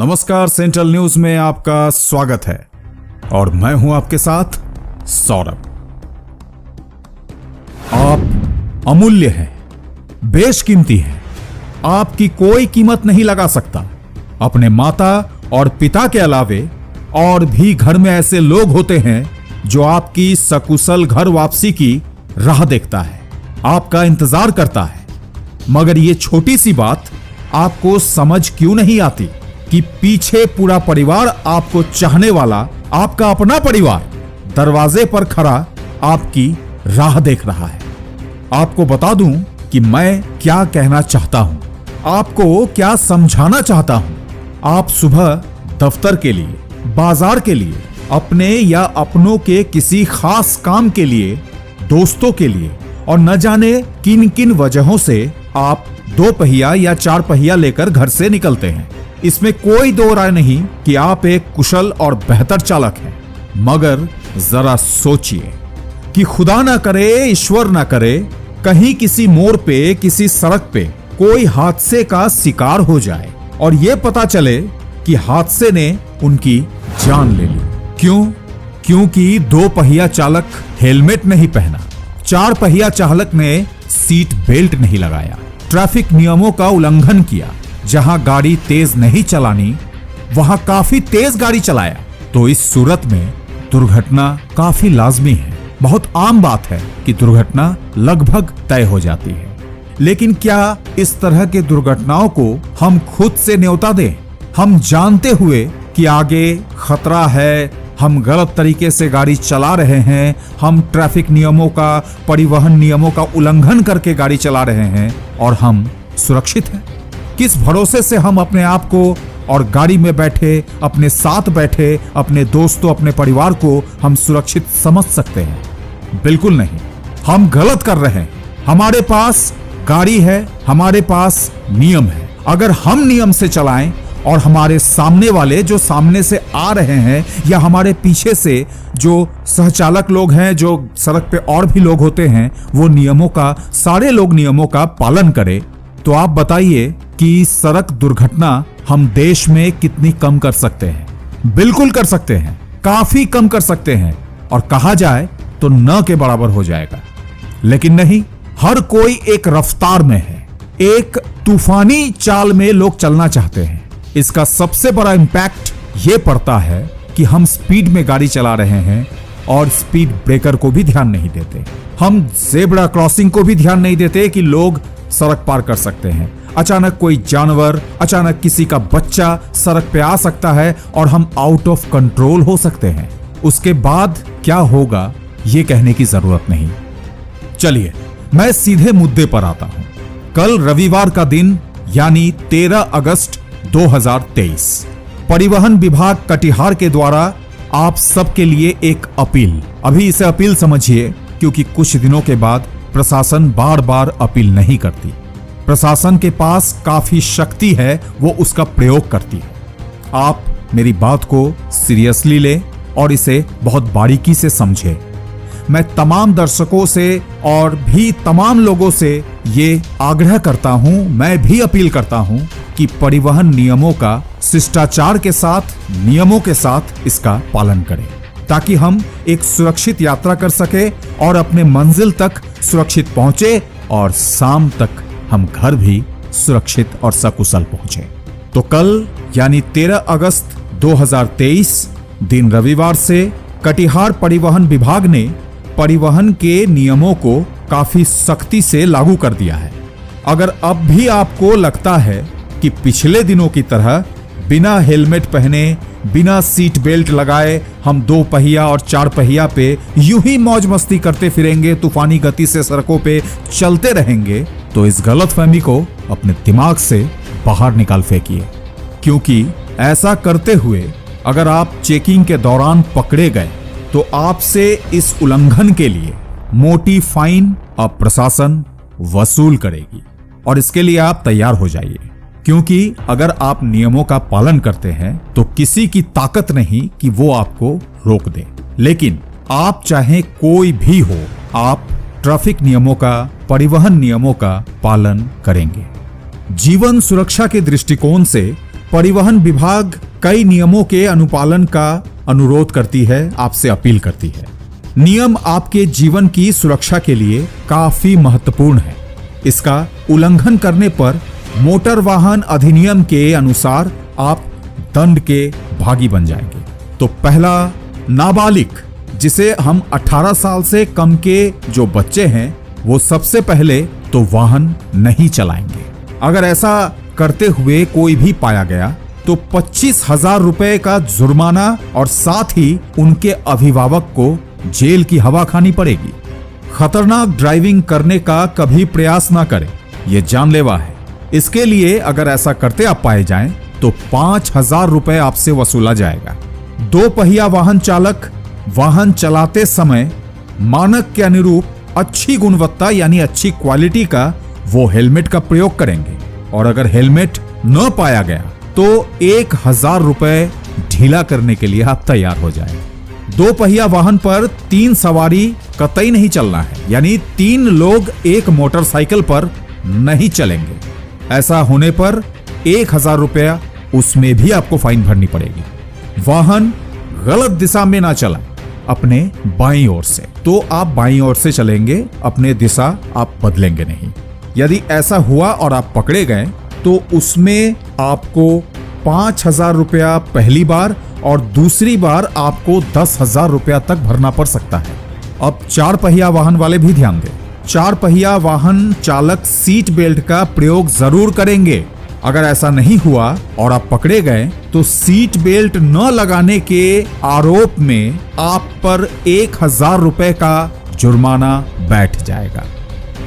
नमस्कार, central news में आपका स्वागत है और मैं हूं आपके साथ सौरभ। आप अमूल्य हैं, बेशकीमती हैं, आपकी कोई कीमत नहीं लगा सकता। अपने माता और पिता के अलावे और भी घर में ऐसे लोग होते हैं जो आपकी सकुशल घर वापसी की राह देखता है, आपका इंतजार करता है। मगर ये छोटी सी बात आपको समझ क्यों नहीं आती कि पीछे पूरा परिवार आपको चाहने वाला, आपका अपना परिवार दरवाजे पर खड़ा आपकी राह देख रहा है। आपको बता दूं कि मैं क्या कहना चाहता हूं, आपको क्या समझाना चाहता हूं। आप सुबह दफ्तर के लिए, बाजार के लिए, अपने या अपनों के किसी खास काम के लिए, दोस्तों के लिए और न जाने किन किन वजहों से आप 2 पहिया या 4 पहिया लेकर घर से निकलते हैं। इसमें कोई दो राय नहीं कि आप एक कुशल और बेहतर चालक हैं। मगर जरा सोचिए कि खुदा ना करे, ईश्वर ना करे, कहीं किसी मोड़ पे, किसी सड़क पे कोई हादसे का शिकार हो जाए और यह पता चले कि हादसे ने उनकी जान ले ली। क्यों? क्योंकि 2 पहिया चालक हेलमेट नहीं पहना, 4 पहिया चालक ने सीट बेल्ट नहीं लगाया, ट्रैफिक नियमों का उल्लंघन किया। जहां गाड़ी तेज नहीं चलानी वहां काफी तेज गाड़ी चलाया, तो इस सूरत में दुर्घटना काफी लाजमी है। बहुत आम बात है कि दुर्घटना लगभग तय हो जाती है। लेकिन क्या इस तरह के दुर्घटनाओं को हम खुद से न्योता दें, हम जानते हुए कि आगे खतरा है, हम गलत तरीके से गाड़ी चला रहे हैं, हम ट्रैफिक नियमों का, परिवहन नियमों का उल्लंघन करके गाड़ी चला रहे हैं और हम सुरक्षित हैं? किस भरोसे से हम अपने आप को और गाड़ी में बैठे, अपने साथ बैठे अपने दोस्तों, अपने परिवार को हम सुरक्षित समझ सकते हैं? बिल्कुल नहीं। हम गलत कर रहे हैं। हमारे पास गाड़ी है, हमारे पास नियम है। अगर हम नियम से चलाएं और हमारे सामने वाले जो सामने से आ रहे हैं या हमारे पीछे से जो सहचालक लोग हैं, जो सड़क पे और भी लोग होते हैं, वो नियमों का, सारे लोग नियमों का पालन करें, तो आप बताइए कि सड़क दुर्घटना हम देश में कितनी कम कर सकते हैं? बिल्कुल कर सकते हैं, काफी कम कर सकते हैं, और कहा जाए तो न के बराबर हो जाएगा। लेकिन नहीं, हर कोई एक रफ्तार में है, एक तूफानी चाल में लोग चलना चाहते हैं। इसका सबसे बड़ा इंपैक्ट यह पड़ता है कि हम स्पीड में गाड़ी चला रहे हैं और स्पीड ब्रेकर को भी ध्यान नहीं देते। हम ज़ेब्रा क्रॉसिंग को भी ध्यान नहीं देते कि लोग सड़क पार कर सकते हैं। अचानक कोई जानवर, अचानक किसी का बच्चा सड़क पे आ सकता है और हम आउट ऑफ कंट्रोल हो सकते हैं। उसके बाद क्या होगा ये कहने की जरूरत नहीं। चलिए मैं सीधे मुद्दे पर आता हूं। कल रविवार का दिन यानी 13 अगस्त 2023 परिवहन विभाग कटिहार के द्वारा आप सबके लिए एक अपील, अभी इसे अपील समझिए क्योंकि कुछ दिनों के बाद प्रशासन बार बार अपील नहीं करती। प्रशासन के पास काफी शक्ति है, वो उसका प्रयोग करती है। आप मेरी बात को सीरियसली लें और इसे बहुत बारीकी से समझें। मैं तमाम दर्शकों से और भी तमाम लोगों से ये आग्रह करता हूं, मैं भी अपील करता हूं कि परिवहन नियमों का शिष्टाचार के साथ, नियमों के साथ इसका पालन करें, ताकि हम एक सुरक्षित यात्रा कर सके और अपने मंजिल तक सुरक्षित पहुंचे और शाम तक हम घर भी सुरक्षित और सकुशल पहुंचे। तो कल यानी 13 अगस्त 2023 दिन रविवार से कटिहार परिवहन विभाग ने परिवहन के नियमों को काफी सख्ती से लागू कर दिया है। अगर अब भी आपको लगता है कि पिछले दिनों की तरह बिना हेलमेट पहने, बिना सीट बेल्ट लगाए हम 2 पहिया और 4 पहिया पे यूं ही मौज मस्ती करते फिरेंगे, तूफानी गति से सड़कों पे चलते रहेंगे, तो इस गलतफहमी को अपने दिमाग से बाहर निकाल फेंकिए। क्योंकि ऐसा करते हुए अगर आप चेकिंग के दौरान पकड़े गए तो आपसे इस उल्लंघन के लिए मोटी फाइन अब प्रशासन वसूल करेगी और इसके लिए आप तैयार हो जाइए। क्योंकि अगर आप नियमों का पालन करते हैं तो किसी की ताकत नहीं कि वो आपको रोक दे। लेकिन आप चाहे कोई भी हो, आप ट्रैफिक नियमों का, परिवहन नियमों का पालन करेंगे। जीवन सुरक्षा के दृष्टिकोण से परिवहन विभाग कई नियमों के अनुपालन का अनुरोध करती है, आपसे अपील करती है। नियम आपके जीवन की सुरक्षा के लिए काफी महत्वपूर्ण है। इसका उल्लंघन करने पर मोटर वाहन अधिनियम के अनुसार आप दंड के भागी बन जाएंगे। तो पहला, नाबालिग, जिसे हम 18 साल से कम के जो बच्चे हैं वो सबसे पहले तो वाहन नहीं चलाएंगे। अगर ऐसा करते हुए कोई भी पाया गया तो 25,000 रुपए का जुर्माना और साथ ही उनके अभिभावक को जेल की हवा खानी पड़ेगी। खतरनाक ड्राइविंग करने का कभी प्रयास ना करें, यह जानलेवा है। इसके लिए अगर ऐसा करते आप पाए जाएं तो 5,000 रुपए आपसे वसूला जाएगा। 2 पहिया वाहन चालक वाहन चलाते समय मानक के अनुरूप अच्छी गुणवत्ता यानी अच्छी क्वालिटी का वो हेलमेट का प्रयोग करेंगे और अगर हेलमेट न पाया गया तो 1,000 रुपए ढीला करने के लिए आप तैयार हो जाएं। 2 पहिया वाहन पर 3 सवारी कतई नहीं चलना है, यानी 3 लोग एक मोटरसाइकिल पर नहीं चलेंगे। ऐसा होने पर 1,000 रुपया उसमें भी आपको फाइन भरनी पड़ेगी। वाहन गलत दिशा में ना चलाएं, अपने बाईं ओर से, तो आप बाईं ओर से चलेंगे, अपने दिशा आप बदलेंगे नहीं। यदि ऐसा हुआ और आप पकड़े गए तो उसमें आपको 5,000 रुपया पहली बार और दूसरी बार आपको 10,000 रुपया तक भरना पड़ सकता है। अब 4 पहिया वाहन वाले भी ध्यान दें। 4 पहिया वाहन चालक सीट बेल्ट का प्रयोग जरूर करेंगे। अगर ऐसा नहीं हुआ और आप पकड़े गए तो सीट बेल्ट न लगाने के आरोप में आप पर 1,000 रुपए का जुर्माना बैठ जाएगा।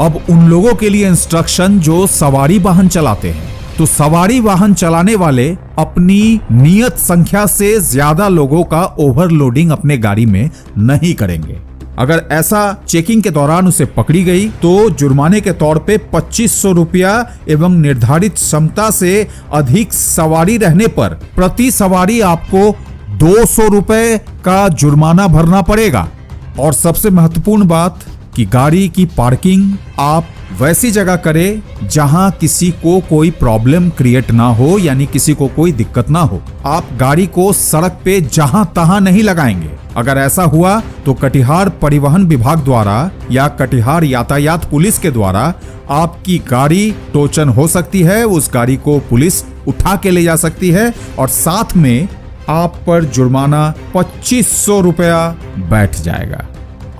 अब उन लोगों के लिए इंस्ट्रक्शन जो सवारी वाहन चलाते हैं, तो सवारी वाहन चलाने वाले अपनी नियत संख्या से ज्यादा लोगों का ओवरलोडिंग अपने गाड़ी में नहीं करेंगे। अगर ऐसा चेकिंग के दौरान उसे पकड़ी गई तो जुर्माने के तौर पे 2,500 रुपया एवं निर्धारित क्षमता से अधिक सवारी रहने पर प्रति सवारी आपको 200 रुपए का जुर्माना भरना पड़ेगा। और सबसे महत्वपूर्ण बात कि गाड़ी की पार्किंग आप वैसी जगह करें जहां किसी को कोई प्रॉब्लम क्रिएट ना हो, यानी किसी को कोई दिक्कत ना हो। आप गाड़ी को सड़क पे जहां तहां नहीं लगाएंगे। अगर ऐसा हुआ तो कटिहार परिवहन विभाग द्वारा या कटिहार यातायात पुलिस के द्वारा आपकी गाड़ी टोचन हो सकती है, उस गाड़ी को पुलिस उठा के ले जा सकती है और साथ में आप पर जुर्माना 2,500 रुपया बैठ जाएगा।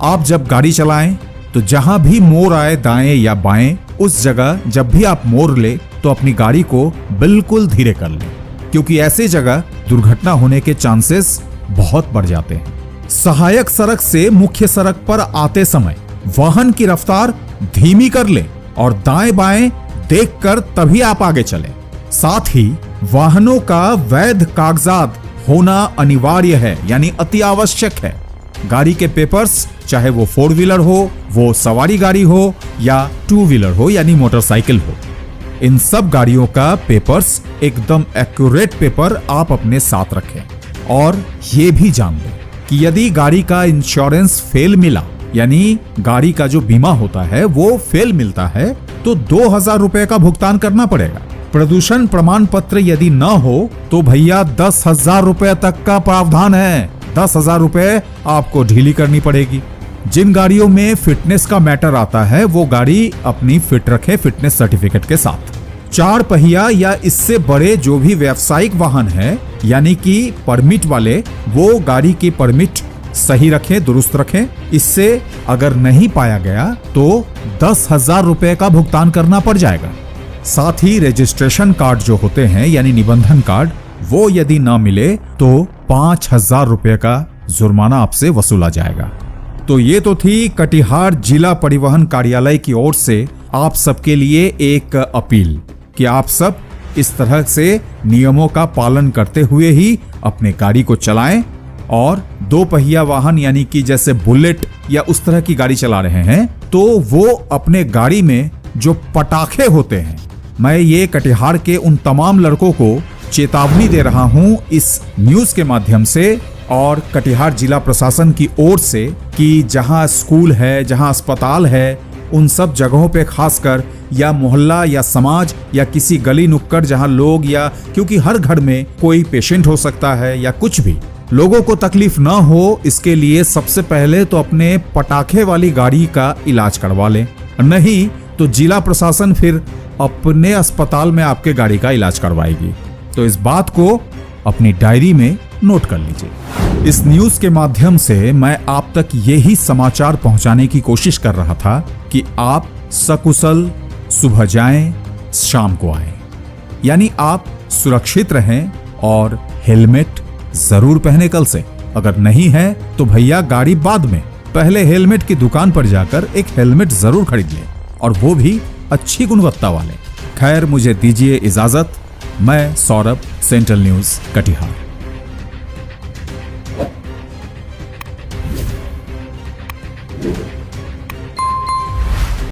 आप जब गाड़ी चलाएं तो जहां भी मोड़ आए दाएं या बाएं, उस जगह जब भी आप मोड़ ले तो अपनी गाड़ी को बिल्कुल धीरे कर लें, क्योंकि ऐसी जगह दुर्घटना होने के चांसेस बहुत बढ़ जाते हैं। सहायक सड़क से मुख्य सड़क पर आते समय वाहन की रफ्तार धीमी कर लें और दाएं बाएं देखकर तभी आप आगे चलें। साथ ही वाहनों का वैध कागजात होना अनिवार्य है, यानी अति आवश्यक है। गाड़ी के पेपर्स, चाहे वो 4 व्हीलर हो, वो सवारी गाड़ी हो या 2 व्हीलर हो यानी मोटरसाइकिल हो, इन सब गाड़ियों का पेपर्स एकदम एक्यूरेट पेपर आप अपने साथ रखें। और ये भी जान लें कि यदि गाड़ी का इंश्योरेंस फेल मिला, यानी गाड़ी का जो बीमा होता है वो फेल मिलता है, तो 2,000 रुपए का भुगतान करना पड़ेगा। प्रदूषण प्रमाण पत्र यदि न हो तो भैया 10,000 रुपए तक का प्रावधान है। 10,000 रुपए आपको ढीली करनी पड़ेगी। जिन गाड़ियों में फिटनेस का मैटर आता है वो गाड़ी अपनी फिट रखे फिटनेस सर्टिफिकेट के साथ। 4 पहिया या इससे बड़े जो भी व्यावसायिक वाहन है, यानी कि परमिट वाले, वो गाड़ी की परमिट सही रखें, दुरुस्त रखें। इससे अगर नहीं पाया गया तो 10,000 रुपए का भुगतान करना पड़ जाएगा। साथ ही रजिस्ट्रेशन कार्ड जो होते हैं यानी निबंधन कार्ड, वो यदि ना मिले तो 5,000 रुपए का जुर्माना आपसे वसूला जाएगा। तो ये तो थी कटिहार जिला परिवहन कार्यालय की ओर से आप सबके लिए एक अपील कि आप सब इस तरह से नियमों का पालन करते हुए ही अपने गाड़ी को चलाएं। और 2 पहिया वाहन यानी कि जैसे बुलेट या उस तरह की गाड़ी चला रहे हैं तो वो अपने गाड़ी में जो पटाखे होते हैं, मैं ये कटिहार के उन तमाम लड़कों को चेतावनी दे रहा हूं इस न्यूज के माध्यम से और कटिहार जिला प्रशासन की ओर से कि जहां स्कूल है, जहां अस्पताल है, उन सब जगहों पे खासकर, या मोहल्ला या समाज या किसी गली नुक्कड़ जहां लोग, या क्योंकि हर घर में कोई पेशेंट हो सकता है या कुछ भी, लोगों को तकलीफ ना हो इसके लिए सबसे पहले तो अपने पटाखे वाली गाड़ी का इलाज करवा लें। नहीं तो जिला प्रशासन फिर अपने अस्पताल में आपके गाड़ी का इलाज करवाएगी। तो इस बात को अपनी डायरी में नोट कर लीजिए। इस न्यूज के माध्यम से मैं आप तक यही समाचार पहुंचाने की कोशिश कर रहा था कि आप सकुशल सुबह जाएं, शाम को आएं, यानी आप सुरक्षित रहें और हेलमेट जरूर पहने कल से। अगर नहीं है तो भैया गाड़ी बाद में, पहले हेलमेट की दुकान पर जाकर एक हेलमेट जरूर खरीद लें, और वो भी अच्छी गुणवत्ता वाले। खैर मुझे दीजिए इजाजत। मैं सौरभ, सेंट्रल न्यूज कटिहार।